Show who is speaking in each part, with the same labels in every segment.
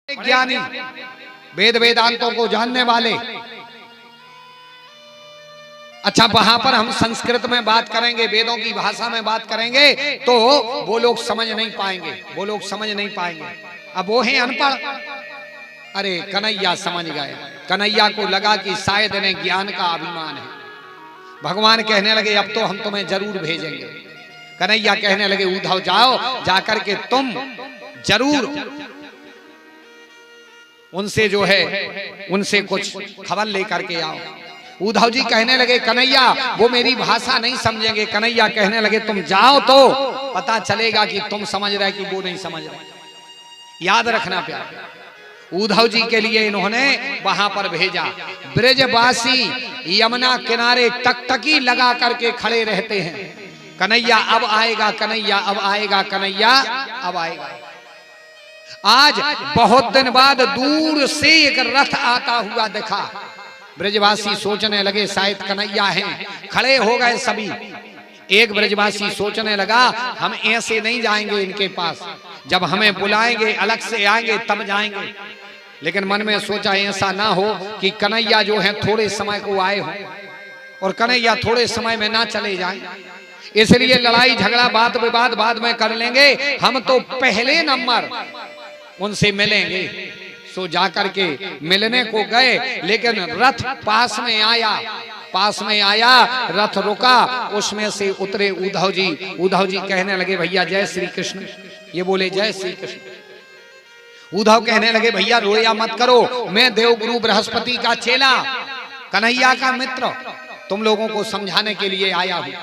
Speaker 1: ज्ञानी, वेद वेदांतों को जानने वाले। अच्छा, वहां पर हम संस्कृत में बात करेंगे, वेदों की भाषा में बात करेंगे तो वो लोग समझ नहीं पाएंगे, वो लोग समझ नहीं पाएंगे। अब वो है अनपढ़। अरे कन्हैया समझ गए, कन्हैया को लगा कि शायद इन्हें ज्ञान का अभिमान है। भगवान कहने लगे अब तो हम तुम्हें जरूर भेजेंगे। कन्हैया कहने लगे उद्धव जाओ, जाकर के तुम जरूर उनसे जो है उनसे कुछ खबर लेकर के आओ। उद्धव जी कहने लगे कन्हैया वो मेरी भाषा नहीं समझेंगे। कन्हैया कहने लगे तुम जाओ तो पता चलेगा कि तुम समझ रहे कि वो नहीं समझ रहे। याद रखना प्यार। उद्धव जी के लिए इन्होंने वहां पर भेजा। ब्रजवासी यमुना किनारे टकटकी लगा करके खड़े रहते हैं, कन्हैया अब आएगा, कन्हैया अब आएगा, कन्हैया अब आएगा। आज बहुत दिन बाद दूर से एक रथ आता हुआ देखा। ब्रजवासी सोचने लगे शायद कन्हैया हैं। खड़े हो गए सभी। एक ब्रजवासी सोचने लगा हम ऐसे नहीं जाएंगे इनके पास, जब हमें बुलाएंगे अलग से आएंगे तब जाएंगे। लेकिन मन में सोचा ऐसा ना हो कि कन्हैया जो है थोड़े समय को आए हो और कन्हैया थोड़े समय में ना चले जाएं। इसलिए लड़ाई झगड़ा बात विवाद बाद में कर लेंगे, हम तो पहले नंबर उनसे मिलेंगे। सो जाकर के मिलने को गए, लेकिन रथ पास में आया, पास में आया, रथ रुका, उसमें से उतरे उद्धव जी। उद्धव जी कहने लगे भैया जय श्री कृष्ण। ये बोले जय श्री कृष्ण। उद्धव कहने लगे भैया रोया मत करो, मैं देवगुरु बृहस्पति का चेला, कन्हैया का मित्र, तुम लोगों को समझाने के लिए आया हूं,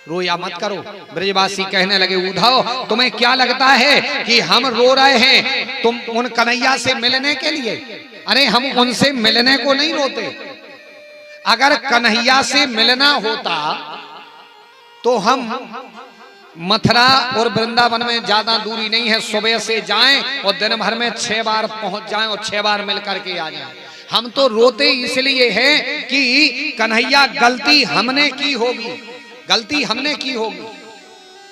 Speaker 1: रोया मत करो। ब्रजवासी कहने लगे उद्धव तुम्हें क्या लगता है कि हम रो रहे हैं तुम उन कन्हैया से मिलने के लिए? अरे हम उनसे मिलने को नहीं रोते। अगर कन्हैया से मिलना होता तो हम मथुरा और वृंदावन में ज्यादा दूरी नहीं है, सुबह से जाएं और दिन भर में 6 बार पहुंच जाएं और 6 बार मिल करके आ जाएं। हम तो रोते इसलिए हैं कि कन्हैया गलती हमने की होगी, गलती हमने की होगी।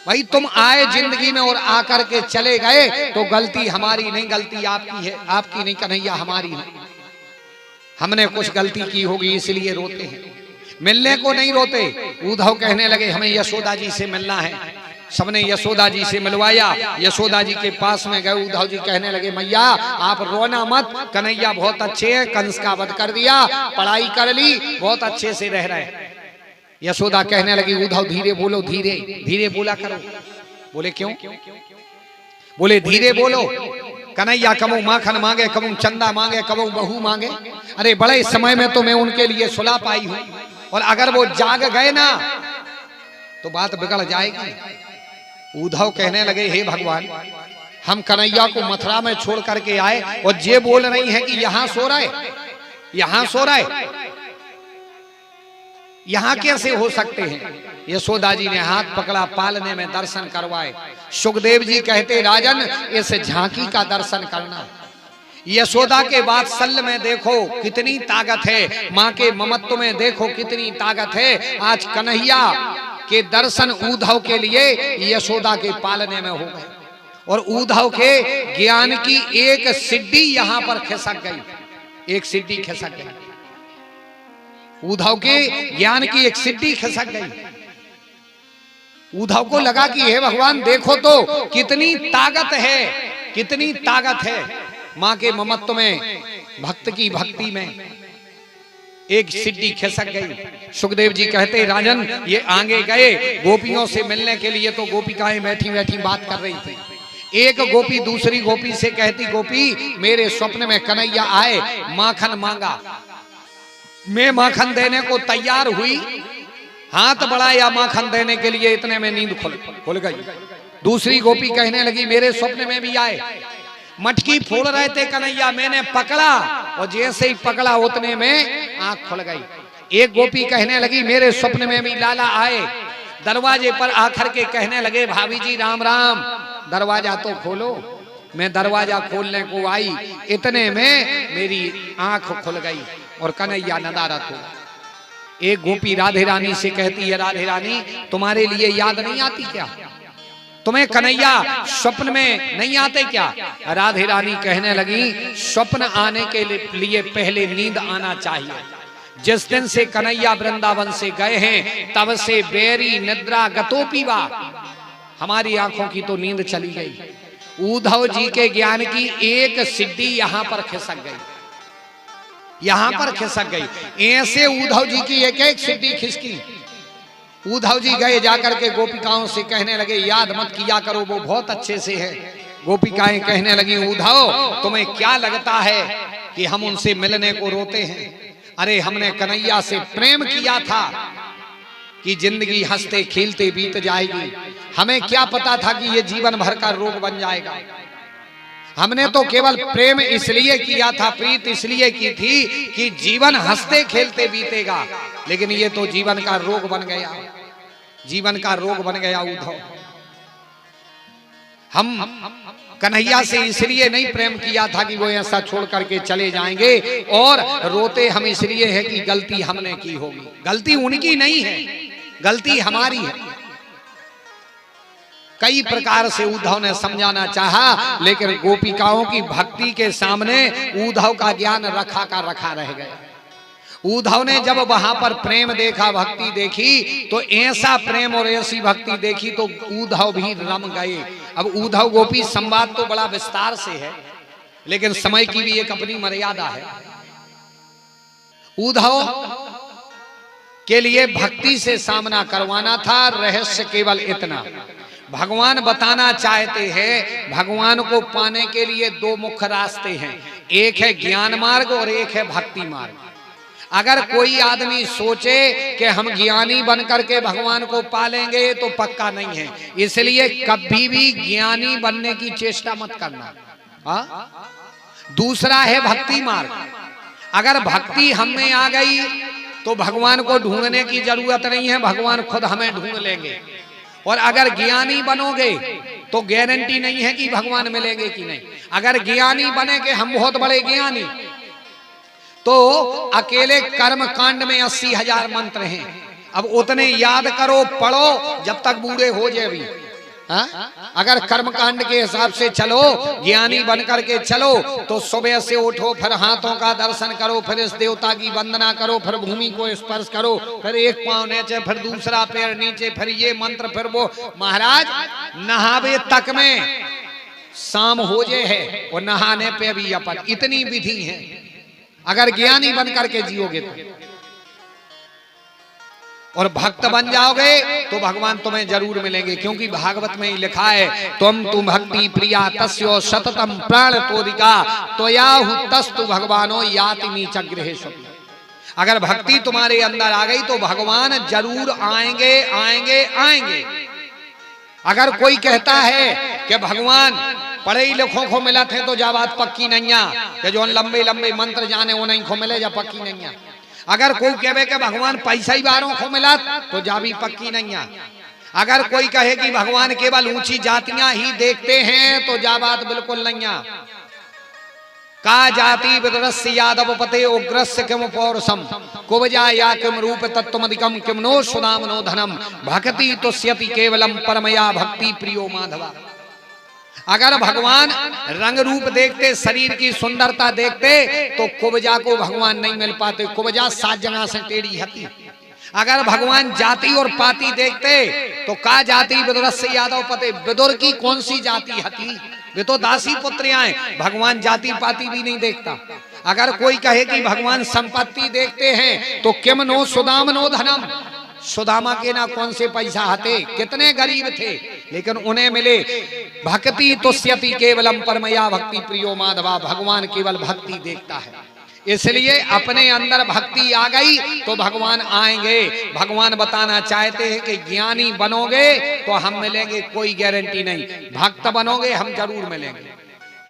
Speaker 1: भाई तुम आए जिंदगी में और आकर के चले गए तो गलती हमारी नहीं, गलती आपकी है, आपकी नहीं कन्हैया हमारी है। हमने कुछ गलती की होगी इसलिए रोते हैं, मिलने को नहीं रोते। उद्धव कहने लगे हमें यशोदा जी से मिलना है। सबने यशोदा जी से मिलवाया। यशोदा जी के पास में गए। उद्धव जी कहने लगे मैया आप रोना मत, कन्हैया बहुत अच्छे हैं, कंस का वध कर दिया, पढ़ाई कर ली, बहुत अच्छे से रह रहे हैं। यशोदा कहने लगी उद्धव धीरे बोलो, धीरे धीरे बोला करो। बोले क्यों? बोले धीरे बोलो, कन्हैया कबू माखन मांगे, कबू चंदा मांगे, कबू बहू मांगे। अरे बड़े समय में तो मैं उनके लिए सुलह पाई हूं, और अगर वो जाग गए ना तो बात बिगड़ जाएगी। उद्धव कहने लगे हे भगवान हम कन्हैया को मथुरा में छोड़ करके आए और ये बोल रही है कि यहां सो रहे, यहां सो रहे, यहां कैसे हो सकते हैं? यशोदा जी ने हाथ पकड़ा, पालने में दर्शन करवाए। सुखदेव जी कहते राजन इस झांकी का दर्शन करना। यशोदा के वात्सल्य में देखो कितनी ताकत है, माँ के ममत्व में देखो कितनी ताकत है। आज कन्हैया के दर्शन उद्धव के लिए यशोदा के पालने में हो गए, और उद्धव के ज्ञान की एक सिड्डी यहां पर खिसक गई, एक सिड्डी खिसक गई। उद्धव के ज्ञान की एक सिड्डी खिसक गई। उद्धव को लगा कि हे भगवान देखो तो कितनी ताकत है, कितनी ताकत है मां के ममत्व में, भक्त की भक्ति में। एक सिड्डी खिसक गई। सुखदेव जी कहते राजन ये आगे गए गोपियों से मिलने के लिए, तो गोपिकाएं बैठी बैठी बात कर रही थी। एक गोपी दूसरी गोपी से कहती गोपी मेरे स्वप्न में कन्हैया आए, माखन मांगा, मैं माखन देने को तैयार हुई, हाथ बढ़ाया माखन देने के लिए, इतने में नींद खुल गई। दूसरी गोपी कहने लगी मेरे स्वप्न में भी आए, मटकी फोड़ रहे थे कन्हैया, मैंने पकड़ा और जैसे ही पकड़ा उतने में आंख खुल गई। एक गोपी कहने लगी मेरे स्वप्न में भी लाला आए, दरवाजे पर आकर के कहने लगे भाभी जी राम राम, दरवाजा तो खोलो। मैं दरवाजा खोलने को आई, इतने में मेरी आंख खुल गई और कन्हैया नदारत हो। एक गोपी राधे रानी से कहती है राधे रानी तुम्हारे लिए याद नहीं आती क्या? तुम्हें कन्हैया स्वप्न में नहीं आते क्या? राधे रानी कहने लगी स्वप्न आने के लिए पहले नींद आना चाहिए। जिस दिन से कन्हैया वृंदावन से गए हैं तब से बेरी निद्रा गतोपी वा, हमारी आंखों की तो नींद चली गई। उद्धव जी के ज्ञान की एक सिद्धि यहां पर खिसक गई, यहां पर खिसक गई। ऐसे उद्धव जी की एक एक सिद्धि खिसकी। उद्धव जी गए जाकर के गोपिकाओं से कहने लगे याद मत किया करो, वो बहुत अच्छे से है। गोपिकाएं कहने लगी उद्धव तुम्हें क्या लगता है कि हम उनसे मिलने को रोते हैं? अरे हमने कन्हैया से प्रेम किया था कि जिंदगी हंसते खेलते बीत जाएगी, हमें क्या पता था कि ये जीवन भर का रोग बन जाएगा। हमने तो केवल प्रेम इसलिए किया था, प्रीत इसलिए की थी कि जीवन हंसते खेलते बीतेगा, लेकिन ये तो जीवन का रोग बन गया, जीवन का रोग बन गया उद्धव। हम कन्हैया से इसलिए नहीं प्रेम किया था कि वो ऐसा छोड़ करके चले जाएंगे, और रोते हम इसलिए है कि गलती हमने की होगी। गलती उनकी नहीं है, गलती हमारी है। कई प्रकार से उद्धव ने समझाना चाहा, लेकिन गोपिकाओं की भक्ति के सामने उद्धव का ज्ञान रखा का रखा रह गया। उद्धव ने जब वहां पर प्रेम देखा, भक्ति देखी, तो ऐसा प्रेम और ऐसी भक्ति देखी तो उद्धव भी रम गए। अब उद्धव गोपी संवाद तो बड़ा विस्तार से है, लेकिन समय की भी एक अपनी मर्यादा है। उद्धव के लिए भक्ति से सामना करवाना था। रहस्य केवल इतना, भगवान बताना चाहते हैं भगवान को पाने के लिए दो मुख्य रास्ते हैं, एक है ज्ञान मार्ग और एक है भक्ति मार्ग। अगर कोई आदमी सोचे कि हम ज्ञानी बनकर के भगवान को पालेंगे तो पक्का नहीं है, इसलिए कभी भी ज्ञानी बनने की चेष्टा मत करना। दूसरा है भक्ति मार्ग। अगर भक्ति हम में आ गई तो भगवान को ढूंढने की जरूरत नहीं है, भगवान खुद हमें ढूंढ लेंगे। और अगर ज्ञानी बनोगे तो गारंटी नहीं है कि भगवान मिलेंगे कि नहीं। अगर ज्ञानी बने कि हम बहुत बड़े ज्ञानी, तो अकेले कर्म कांड में 80,000 मंत्र हैं, अब उतने याद करो पढ़ो जब तक बूढ़े हो जाए भी। अगर कर्म कांड के हिसाब से चलो, ज्ञानी बनकर के चलो, तो सुबह से उठो, फिर हाथों का दर्शन करो, फिर इस देवता की वंदना करो, फिर भूमि को स्पर्श करो, फिर एक पांव नीचे, फिर दूसरा पैर नीचे, फिर ये मंत्र, फिर वो। महाराज नहावे तक में शाम हो जाए है और नहाने पे भी अपन, इतनी विधि है। अगर ज्ञानी बनकर के जियोगे तो, और भक्त बन जाओगे तो भगवान तुम्हें जरूर मिलेंगे, क्योंकि भागवत में ही लिखा है तुम भक्ति प्रिया तस्यो सततम प्राण तोरिका त्वयाहु तस्तु भगवानो याति नीच गृहेषु। अगर भक्ति तुम्हारे अंदर आ गई तो भगवान जरूर आएंगे आएंगे आएंगे। अगर कोई कहता है कि भगवान पढ़े लिखों को मिला थे तो जा बात पक्की नहीं है, जो लंबे लंबे मंत्र जाने वो नहीं को मिले, जा पक्की नहीं है। अगर कोई कहे कि भगवान पैसा ही बारों को मिला तो जा भी पक्की नहीं है। अगर कोई कहे कि भगवान केवल ऊंची जातियां ही देखते हैं तो जा बात बिल्कुल नहीं है। का जाति विदरस्य यादव पते उग्रस्य किम पौरुषम कुबजा या किम रूप तत्वमधिकम किम नो सुनाम नो धनम भक्ति तुष्यति केवलम परमया भक्ति प्रियो माधवा। अगर भगवान रंग रूप देखते, शरीर की सुंदरता देखते, तो कुबजा को भगवान नहीं मिल पाते। कुबजा 7 जगह से टेढ़ी हती। अगर भगवान जाति और पाति देखते तो का जाति विदुर से यादव पते, विदुर की कौन सी जाति हती, वे तो दासी पुत्रियां हैं। भगवान जाति पाति भी नहीं देखता। अगर कोई कहे कि भगवान संपत्ति देखते हैं तो किम नो सुदाम नो धनम, सुदामा के ना कौन से पैसा हते, कितने गरीब थे, लेकिन उन्हें मिले। भक्ति तुष्यति केवलम परमया भक्ति प्रियो माधवा। भगवान केवल भक्ति देखता है, इसलिए अपने अंदर भक्ति आ गई तो भगवान आएंगे। भगवान बताना चाहते हैं कि ज्ञानी बनोगे तो हम मिलेंगे, कोई गारंटी नहीं। भक्त बनोगे हम जरूर मिलेंगे।